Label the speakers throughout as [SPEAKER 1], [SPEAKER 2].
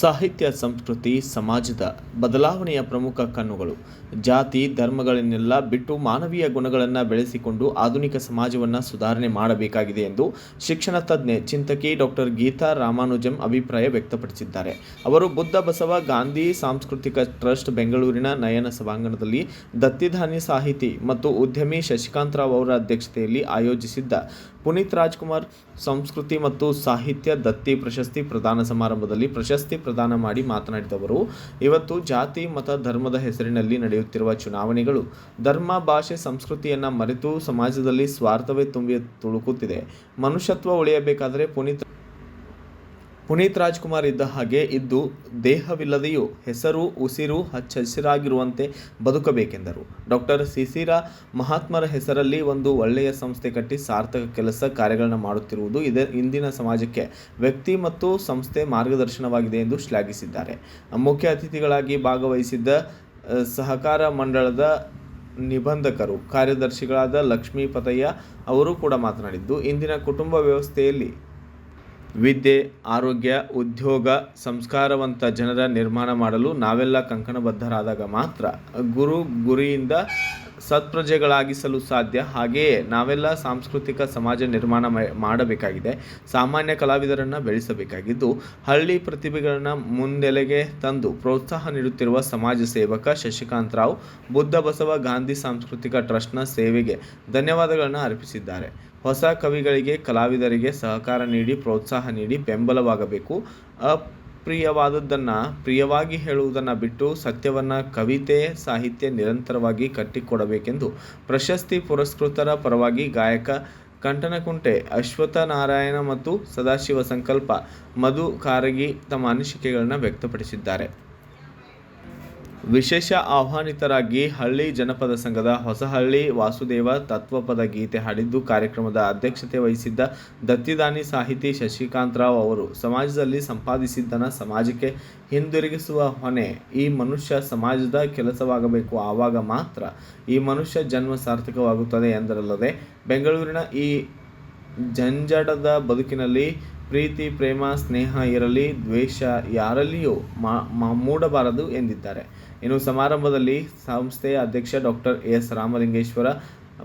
[SPEAKER 1] ಸಾಹಿತ್ಯ ಸಂಸ್ಕೃತಿ ಸಮಾಜದ ಬದಲಾವಣೆಯ ಪ್ರಮುಖ ಕಣ್ಣುಗಳು. ಜಾತಿ ಧರ್ಮಗಳನ್ನೆಲ್ಲ ಬಿಟ್ಟು ಮಾನವೀಯ ಗುಣಗಳನ್ನು ಬೆಳೆಸಿಕೊಂಡು ಆಧುನಿಕ ಸಮಾಜವನ್ನು ಸುಧಾರಣೆ ಮಾಡಬೇಕಾಗಿದೆ ಎಂದು ಶಿಕ್ಷಣ ತಜ್ಞೆ ಚಿಂತಕಿ ಡಾಕ್ಟರ್ ಗೀತಾ ರಾಮಾನುಜಂ ಅಭಿಪ್ರಾಯ ವ್ಯಕ್ತಪಡಿಸಿದ್ದಾರೆ. ಅವರು ಬುದ್ಧ ಬಸವ ಗಾಂಧಿ ಸಾಂಸ್ಕೃತಿಕ ಟ್ರಸ್ಟ್ ಬೆಂಗಳೂರಿನ ನಯನ ಸಭಾಂಗಣದಲ್ಲಿ ದತ್ತಿದಾನಿ ಸಾಹಿತಿ ಮತ್ತು ಉದ್ಯಮಿ ಶಶಿಕಾಂತ್ ರಾವ್ ಅವರ ಅಧ್ಯಕ್ಷತೆಯಲ್ಲಿ ಆಯೋಜಿಸಿದ್ದ ಪುನೀತ್ ರಾಜ್ಕುಮಾರ್ ಸಂಸ್ಕೃತಿ ಮತ್ತು ಸಾಹಿತ್ಯ ದತ್ತಿ ಪ್ರಶಸ್ತಿ ಪ್ರದಾನ ಸಮಾರಂಭದಲ್ಲಿ ಪ್ರಶಸ್ತಿ ಪ್ರದಾನ ಮಾಡಿ ಮಾತನಾಡಿದವರು, ಇವತ್ತು ಜಾತಿ ಮತ ಧರ್ಮದ ಹೆಸರಿನಲ್ಲಿ ನಡೆಯುತ್ತಿರುವ ಚುನಾವಣೆಗಳು ಧರ್ಮ ಭಾಷೆ ಸಂಸ್ಕೃತಿಯನ್ನು ಮರೆತು ಸಮಾಜದಲ್ಲಿ ಸ್ವಾರ್ಥವೇ ತುಂಬಿ ತುಳುಕುತ್ತಿದೆ. ಮನುಷ್ಯತ್ವ ಉಳಿಯಬೇಕಾದರೆ ಪುನೀತ್ ರಾಜ್ಕುಮಾರ್ ಇದ್ದ ಹಾಗೆ ಇದ್ದು ದೇಹವಿಲ್ಲದೆಯೂ ಹೆಸರು ಉಸಿರು ಹಸಿರಾಗಿರುವಂತೆ ಬದುಕಬೇಕೆಂದರು. ಡಾಕ್ಟರ್ ಸಿಸಿರ ಮಹಾತ್ಮರ ಹೆಸರಲ್ಲಿ ಒಂದು ಒಳ್ಳೆಯ ಸಂಸ್ಥೆ ಕಟ್ಟಿ ಸಾರ್ಥಕ ಕೆಲಸ ಕಾರ್ಯಗಳನ್ನು ಮಾಡುತ್ತಿರುವುದು ಇಂದಿನ ಸಮಾಜಕ್ಕೆ ವ್ಯಕ್ತಿ ಮತ್ತು ಸಂಸ್ಥೆ ಮಾರ್ಗದರ್ಶನವಾಗಿದೆ ಎಂದು ಶ್ಲಾಘಿಸಿದ್ದಾರೆ. ಮುಖ್ಯ ಅತಿಥಿಗಳಾಗಿ ಭಾಗವಹಿಸಿದ್ದ ಸಹಕಾರ ಮಂಡಳದ ನಿಬಂಧಕರು ಕಾರ್ಯದರ್ಶಿಗಳಾದ ಲಕ್ಷ್ಮೀ ಪತಯ್ಯ ಅವರು ಕೂಡ ಮಾತನಾಡಿದ್ದು, ಇಂದಿನ ಕುಟುಂಬ ವ್ಯವಸ್ಥೆಯಲ್ಲಿ ವಿದ್ಯೆ, ಆರೋಗ್ಯ, ಉದ್ಯೋಗ, ಸಂಸ್ಕಾರವಂತ ಜನರ ನಿರ್ಮಾಣ ಮಾಡಲು ನಾವೆಲ್ಲ ಕಂಕಣಬದ್ಧರಾದಾಗ ಮಾತ್ರ ಗುರಿಯಿಂದ ಸತ್ಪ್ರಜೆಗಳಾಗಿಸಲು ಸಾಧ್ಯ. ಹಾಗೆಯೇ ನಾವೆಲ್ಲ ಸಾಂಸ್ಕೃತಿಕ ಸಮಾಜ ನಿರ್ಮಾಣ ಮಾಡಬೇಕಾಗಿದೆ. ಸಾಮಾನ್ಯ ಕಲಾವಿದರನ್ನು ಬೆಳೆಸಬೇಕಾಗಿದ್ದು, ಹಳ್ಳಿ ಪ್ರತಿಭೆಗಳನ್ನು ಮುನ್ನೆಲೆಗೆ ತಂದು ಪ್ರೋತ್ಸಾಹ ನೀಡುತ್ತಿರುವ ಸಮಾಜ ಸೇವಕ ಶಶಿಕಾಂತ್ ರಾವ್ ಬುದ್ಧ ಬಸವ ಗಾಂಧಿ ಸಾಂಸ್ಕೃತಿಕ ಟ್ರಸ್ಟ್ನ ಸೇವೆಗೆ ಧನ್ಯವಾದಗಳನ್ನು ಅರ್ಪಿಸಿದ್ದಾರೆ. ಹೊಸ ಕವಿಗಳಿಗೆ ಕಲಾವಿದರಿಗೆ ಸಹಕಾರ ನೀಡಿ ಪ್ರೋತ್ಸಾಹ ನೀಡಿ ಬೆಂಬಲವಾಗಬೇಕು. ಅಪ್ರಿಯವಾದದ್ದನ್ನು ಪ್ರಿಯವಾಗಿ ಹೇಳುವುದನ್ನು ಬಿಟ್ಟು ಸತ್ಯವನ್ನು ಕವಿತೆ ಸಾಹಿತ್ಯ ನಿರಂತರವಾಗಿ ಕಟ್ಟಿಕೊಡಬೇಕೆಂದು ಪ್ರಶಸ್ತಿ ಪುರಸ್ಕೃತರ ಪರವಾಗಿ ಗಾಯಕ ಕಂಟನಕುಂಟೆ ಅಶ್ವತ್ಥ ನಾರಾಯಣ ಮತ್ತು ಸದಾಶಿವ ಸಂಕಲ್ಪ ಮಧು ಕಾರಗಿ ತಮ್ಮ ಅನಿಸಿಕೆಗಳನ್ನು ವ್ಯಕ್ತಪಡಿಸಿದ್ದಾರೆ. ವಿಶೇಷ ಆಹ್ವಾನಿತರಾಗಿ ಹಳ್ಳಿ ಜನಪದ ಸಂಘದ ಹೊಸಹಳ್ಳಿ ವಾಸುದೇವ ತತ್ವಪದ ಗೀತೆ ಹಾಡಿದ್ದು, ಕಾರ್ಯಕ್ರಮದ ಅಧ್ಯಕ್ಷತೆ ವಹಿಸಿದ್ದ ದತ್ತಿದಾನಿ ಸಾಹಿತಿ ಶಶಿಕಾಂತ್ ರಾವ್ ಅವರು ಸಮಾಜದಲ್ಲಿ ಸಂಪಾದಿಸಿದ್ದನ್ನು ಸಮಾಜಕ್ಕೆ ಹಿಂದಿರುಗಿಸುವ ಹೊಣೆ ಈ ಮನುಷ್ಯ ಸಮಾಜದ ಕೆಲಸವಾಗಬೇಕು. ಆವಾಗ ಮಾತ್ರ ಈ ಮನುಷ್ಯ ಜನ್ಮ ಸಾರ್ಥಕವಾಗುತ್ತದೆ ಎಂದರಲ್ಲದೆ, ಬೆಂಗಳೂರಿನ ಈ ಜಂಜಡದ ಬದುಕಿನಲ್ಲಿ ಪ್ರೀತಿ, ಪ್ರೇಮ, ಸ್ನೇಹ ಇರಲಿ, ದ್ವೇಷ ಯಾರಲ್ಲಿಯೂ ಮೂಡಬಾರದು ಎಂದಿದ್ದಾರೆ. ಇನ್ನು ಸಮಾರಂಭದಲ್ಲಿ ಸಂಸ್ಥೆಯ ಅಧ್ಯಕ್ಷ ಡಾಕ್ಟರ್ ಎಸ್ ರಾಮಲಿಂಗೇಶ್ವರ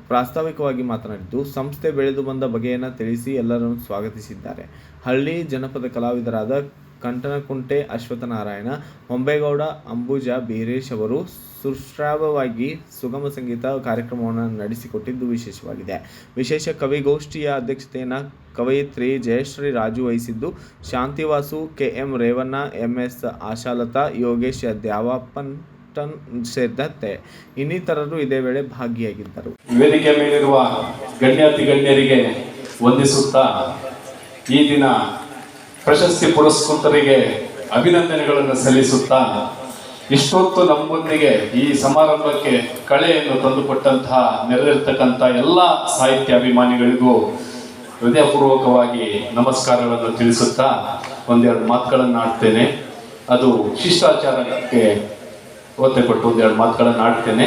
[SPEAKER 1] ಪ್ರಾಸ್ತಾವಿಕವಾಗಿ ಮಾತನಾಡಿದ್ದು, ಸಂಸ್ಥೆ ಬೆಳೆದು ಬಂದ ಬಗೆಯನ್ನು ತಿಳಿಸಿ ಎಲ್ಲರನ್ನು ಸ್ವಾಗತಿಸಿದ್ದಾರೆ. ಹಳ್ಳಿ ಜನಪದ ಕಲಾವಿದರಾದ ಕಂಟನಕುಂಟೆ ಅಶ್ವತ್ಥನಾರಾಯಣ, ಹೊಂಬೇಗೌಡ, ಅಂಬುಜಾ, ಬೀರೇಶ್ ಅವರು ಸುಶ್ರಾವ್ಯವಾಗಿ ಸುಗಮ ಸಂಗೀತ ಕಾರ್ಯಕ್ರಮವನ್ನು ನಡೆಸಿಕೊಟ್ಟಿದ್ದು ವಿಶೇಷವಾಗಿದೆ. ವಿಶೇಷ ಕವಿಗೋಷ್ಠಿಯ ಅಧ್ಯಕ್ಷತೆಯನ್ನು ಕವಯಿತ್ರಿ ಜಯಶ್ರೀ ರಾಜು ವಹಿಸಿದ್ದು, ಶಾಂತಿವಾಸು, ಕೆಎಂ ರೇವಣ್ಣ, ಎಂಎಸ್ ಆಶಾಲತಾ, ಯೋಗೇಶ್ ದ್ಯಾವಪ್ಪನ್ ಸೇರಿದಂತೆ ಇನ್ನಿತರರು ಇದೇ ವೇಳೆ ಭಾಗಿಯಾಗಿದ್ದರು.
[SPEAKER 2] ವೇದಿಕೆ ಮೇಲಿರುವ ಗಣ್ಯಾತಿ ಗಣ್ಯರಿಗೆ ವಂದಿಸುತ್ತಾ ಈ ದಿನ ಪ್ರಶಸ್ತಿ ಪುರಸ್ಕೃತರಿಗೆ ಅಭಿನಂದನೆಗಳನ್ನು ಸಲ್ಲಿಸುತ್ತಾ, ಇಷ್ಟೊತ್ತು ನಮ್ಮೊಂದಿಗೆ ಈ ಸಮಾರಂಭಕ್ಕೆ ಕಳೆಯನ್ನು ತಂದುಕೊಟ್ಟಂತಹ ನೆರವೇರ್ತಕ್ಕಂಥ ಎಲ್ಲ ಸಾಹಿತ್ಯ ಅಭಿಮಾನಿಗಳಿಗೂ ಹೃದಯಪೂರ್ವಕವಾಗಿ ನಮಸ್ಕಾರಗಳನ್ನು ತಿಳಿಸುತ್ತಾ ಒಂದೆರಡು ಮಾತುಗಳನ್ನು ಆಡ್ತೇನೆ. ಅದು ಶಿಷ್ಟಾಚಾರಕ್ಕೆ ಒತ್ತೆ ಕೊಟ್ಟು ಒಂದೆರಡು ಮಾತುಗಳನ್ನು ಆಡ್ತೇನೆ.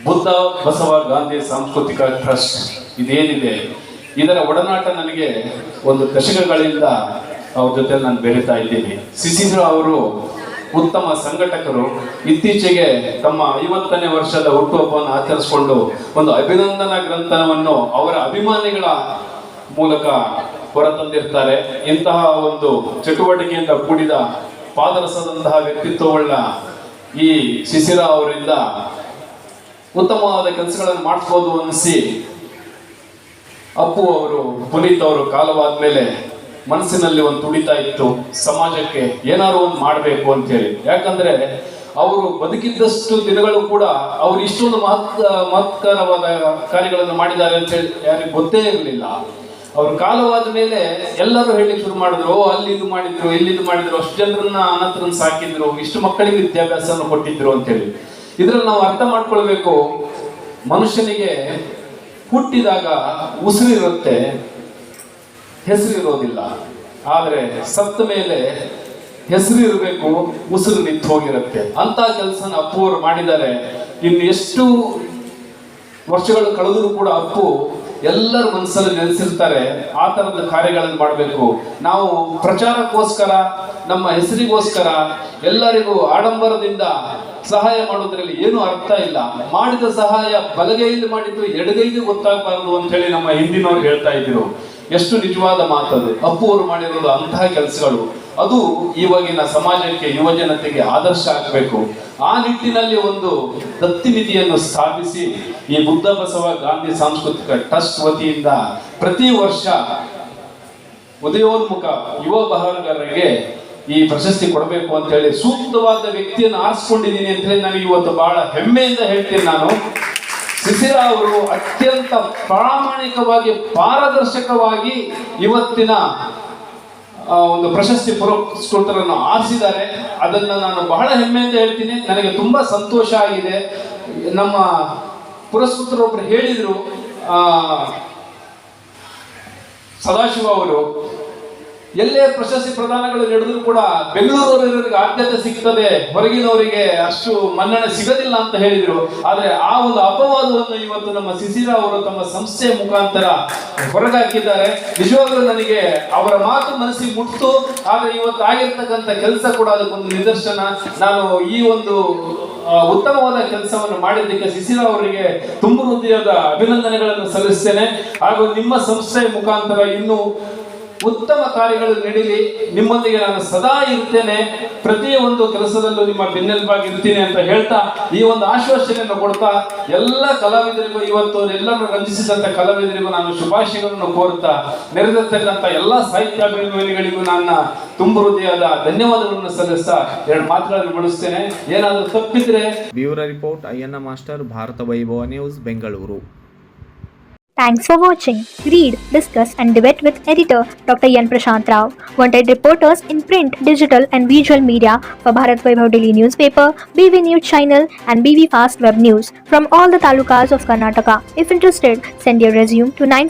[SPEAKER 2] ಬುದ್ಧ ಬಸವ ಗಾಂಧಿ ಸಾಂಸ್ಕೃತಿಕ ಟ್ರಸ್ಟ್ ಇದೇನಿದೆ, ಇದರ ಒಡನಾಟ ನನಗೆ ಒಂದು ದಶಕಗಳಿಂದ ಅವ್ರ ಜೊತೆ ನಾನು ಬೆರೀತಾ ಇದ್ದೀನಿ. ಸಿಸಿರ ಅವರು ಉತ್ತಮ ಸಂಘಟಕರು. ಇತ್ತೀಚೆಗೆ ತಮ್ಮ 50ನೇ ವರ್ಷದ ಹುಟ್ಟುಹಬ್ಬವನ್ನು ಆಚರಿಸಿಕೊಂಡು ಒಂದು ಅಭಿನಂದನಾ ಗ್ರಂಥವನ್ನು ಅವರ ಅಭಿಮಾನಿಗಳ ಮೂಲಕ ಹೊರತಂದಿರ್ತಾರೆ. ಇಂತಹ ಒಂದು ಚಟುವಟಿಕೆಯಿಂದ ಕೂಡಿದ ಪಾದರಸದಂತಹ ವ್ಯಕ್ತಿತ್ವವುಳ್ಳ ಈ ಶಿಶಿರ ಅವರಿಂದ ಉತ್ತಮವಾದ ಕೆಲಸಗಳನ್ನು ಮಾಡಿಸ್ಬೋದು ಅನಿಸಿ ಅಪ್ಪು ಅವರು, ಪುನೀತ್ ಅವರು ಕಾಲವಾದ ಮೇಲೆ ಮನಸ್ಸಿನಲ್ಲಿ ಒಂದು ತುಡಿತಾ ಇತ್ತು, ಸಮಾಜಕ್ಕೆ ಏನಾದ್ರು ಒಂದು ಮಾಡಬೇಕು ಅಂತೇಳಿ. ಯಾಕಂದ್ರೆ ಅವರು ಬದುಕಿದ್ದಷ್ಟು ದಿನಗಳು ಕೂಡ ಅವರು ಇಷ್ಟೊಂದು ಮಹತ್ಕರವಾದ ಕಾರ್ಯಗಳನ್ನು ಮಾಡಿದ್ದಾರೆ ಅಂತೇಳಿ ಯಾರಿಗೆ ಗೊತ್ತೇ ಇರಲಿಲ್ಲ. ಅವ್ರ ಕಾಲವಾದ ಮೇಲೆ ಎಲ್ಲರೂ ಹೇಳಲಿಕ್ಕೆ ಶುರು ಮಾಡಿದ್ರು, ಅಲ್ಲಿ ಇದು ಮಾಡಿದ್ರು, ಇಲ್ಲಿ ಇದು ಮಾಡಿದ್ರು, ಅಷ್ಟು ಜನರನ್ನ ಅನಾಥರನ್ನ ಸಾಕಿದ್ರು, ಇಷ್ಟು ಮಕ್ಕಳಿಗೆ ವಿದ್ಯಾಭ್ಯಾಸವನ್ನು ಕೊಟ್ಟಿದ್ರು ಅಂತೇಳಿ. ಇದ್ರಲ್ಲಿ ನಾವು ಅರ್ಥ ಮಾಡ್ಕೊಳ್ಬೇಕು, ಮನುಷ್ಯನಿಗೆ ಹುಟ್ಟಿದಾಗ ಉಸಿರಿರುತ್ತೆ, ಹೆಸರಿರೋದಿಲ್ಲ. ಆದರೆ ಸತ್ತ ಮೇಲೆ ಹೆಸರು ಇರಬೇಕು, ಉಸಿರು ನಿಂತು ಹೋಗಿರುತ್ತೆ. ಅಂತ ಕೆಲಸನ ಅಪ್ಪು ಅವರು ಮಾಡಿದ್ದಾರೆ. ಇನ್ನು ಎಷ್ಟು ವರ್ಷಗಳು ಕಳೆದರೂ ಕೂಡ ಅಪ್ಪು ಎಲ್ಲರ ಮನಸ್ಸಲ್ಲಿ ನೆಲೆಸಿರ್ತಾರೆ. ಆ ತರದ ಕಾರ್ಯಗಳನ್ನು ಮಾಡಬೇಕು. ನಾವು ಪ್ರಚಾರಕ್ಕೋಸ್ಕರ, ನಮ್ಮ ಹೆಸರಿಗೋಸ್ಕರ ಎಲ್ಲರಿಗೂ ಆಡಂಬರದಿಂದ ಸಹಾಯ ಮಾಡೋದ್ರಲ್ಲಿ ಏನು ಅರ್ಥ ಇಲ್ಲ. ಮಾಡಿದ ಸಹಾಯ ಬಲಗೈಯಲ್ಲಿ ಮಾಡಿದ್ದು ಎಡಗೈಗೆ ಗೊತ್ತಾಗಬಾರದು ಅಂತ ಹೇಳಿ ನಮ್ಮ ಹಿಂದಿನವ್ರು ಹೇಳ್ತಾ ಇದ್ರು. ಎಷ್ಟು ನಿಜವಾದ ಮಾತದು. ಅಪ್ಪು ಅವರು ಮಾಡಿರೋದು ಅಂತಹ ಕೆಲಸಗಳು. ಅದು ಇವಾಗಿನ ಸಮಾಜಕ್ಕೆ, ಯುವ ಜನತೆಗೆ ಆದರ್ಶ ಆಗಬೇಕು. ಆ ನಿಟ್ಟಿನಲ್ಲಿ ಒಂದು ದತ್ತಿ ನಿಧಿಯನ್ನು ಸ್ಥಾಪಿಸಿ ಈ ಬುದ್ಧ ಬಸವ ಗಾಂಧಿ ಸಾಂಸ್ಕೃತಿಕ ಟ್ರಸ್ಟ್ ವತಿಯಿಂದ ಪ್ರತಿ ವರ್ಷ ಉದಯೋನ್ಮುಖ ಯುವ ಬರಹಗಾರರಿಗೆ ಈ ಪ್ರಶಸ್ತಿ ಕೊಡಬೇಕು ಅಂತ ಹೇಳಿ ಸೂಕ್ತವಾದ ವ್ಯಕ್ತಿಯನ್ನು ಆರಿಸಿಕೊಂಡಿದ್ದೀನಿ ಅಂತ ಹೇಳಿ ನನಗೆ ಇವತ್ತು ಬಹಳ ಹೆಮ್ಮೆಯಿಂದ ಹೇಳ್ತೀನಿ. ನಾನು ಶಿಶಿರ ಅವರು ಅತ್ಯಂತ ಪ್ರಾಮಾಣಿಕವಾಗಿ, ಪಾರದರ್ಶಕವಾಗಿ ಇವತ್ತಿನ ಒಂದು ಪ್ರಶಸ್ತಿ ಪುರಸ್ಕೃತರನ್ನು ಆರಿಸಿದ್ದಾರೆ. ಅದನ್ನ ನಾನು ಬಹಳ ಹೆಮ್ಮೆಯಿಂದ ಹೇಳ್ತೀನಿ. ನನಗೆ ತುಂಬಾ ಸಂತೋಷ ಆಗಿದೆ. ನಮ್ಮ ಪುರಸ್ಕೃತರೊಬ್ಬರು ಹೇಳಿದ್ರು, ಸದಾಶಿವ ಅವರು, ಎಲ್ಲೇ ಪ್ರಶಸ್ತಿ ಪ್ರದಾನಗಳು ನಡೆದ್ರು ಕೂಡ ಬೆಂಗಳೂರವರಿಗೆ ಆದ್ಯತೆ ಸಿಗ್ತದೆ, ಹೊರಗಿನವರಿಗೆ ಅಷ್ಟು ಮನ್ನಣೆ ಸಿಗದಿಲ್ಲ ಅಂತ ಹೇಳಿದ್ರು. ಆದ್ರೆ ಆ ಒಂದು ಅಪವಾದವನ್ನು ಇವತ್ತು ನಮ್ಮ ಶಿಶಿರ ಅವರು ತಮ್ಮ ಸಂಸ್ಥೆಯ ಮುಖಾಂತರ ಹೊರಗಾಕಿದ್ದಾರೆ. ನಿಜವಾಗ್ಲೂ ನನಗೆ ಅವರ ಮಾತು ಮನಸ್ಸಿಗೆ ಮುಟ್ತು. ಆದ್ರೆ ಇವತ್ತು ಆಗಿರ್ತಕ್ಕಂಥ ಕೆಲಸ ಕೂಡ ಅದಕ್ಕೊಂದು ನಿದರ್ಶನ. ನಾನು ಈ ಒಂದು ಉತ್ತಮವಾದ ಕೆಲಸವನ್ನು ಮಾಡಿದ್ದಕ್ಕೆ ಶಿಶಿರ ಅವರಿಗೆ ತುಂಬ ಹೃದಯದ ಅಭಿನಂದನೆಗಳನ್ನು ಸಲ್ಲಿಸ್ತೇನೆ. ಹಾಗೂ ನಿಮ್ಮ ಸಂಸ್ಥೆಯ ಮುಖಾಂತರ ಇನ್ನೂ ಉತ್ತಮ ಕಾರ್ಯಗಳು ನಡೀಲಿ. ನಿಮ್ಮೊಂದಿಗೆ ನಾನು ಸದಾ ಇರ್ತೇನೆ. ಪ್ರತಿಯೊಂದು ಕೆಲಸದಲ್ಲೂ ನಿಮ್ಮ ಬೆನ್ನೆಲುಬಾಗಿ ಇರ್ತೀನಿ ಅಂತ ಹೇಳ್ತಾ, ಈ ಒಂದು ಆಶ್ವಾಸನೆಯನ್ನು ಕೊಡ್ತಾ, ಎಲ್ಲ ಕಲಾವಿದರಿಗೂ, ಇವತ್ತು ಎಲ್ಲರೂ ರಂಜಿಸಿದಂತ ಕಲಾವಿದರಿಗೂ ನಾನು ಶುಭಾಶಯಗಳನ್ನು ಕೋರುತ್ತಾ, ನೆರೆದಿರ್ತಕ್ಕಂಥ ಎಲ್ಲ ಸಾಹಿತ್ಯಾಭಿಮಾನಿಗಳಿಗೂ ನನ್ನ ತುಂಬ ಹೃದಯದ ಧನ್ಯವಾದಗಳನ್ನು ಸಲ್ಲಿಸ್ತಾ ಎರಡು ಮಾತುಗಳನ್ನು ಮುಗಿಸ್ತೇನೆ. ಏನಾದರೂ ತಪ್ಪಿದ್ರೆ.
[SPEAKER 1] Bureau report Ayyanna master, Bharata Vaibhava news, Bengaluru.
[SPEAKER 3] Thanks for watching. Read, discuss and debate with editor Dr. Yan Prashant Rao. Wanted reporters in print, digital and visual media for Bharat Vaibhav Daily Newspaper, BV News Channel and BV Fast Web News from all the talukas of Karnataka. If interested, send your resume to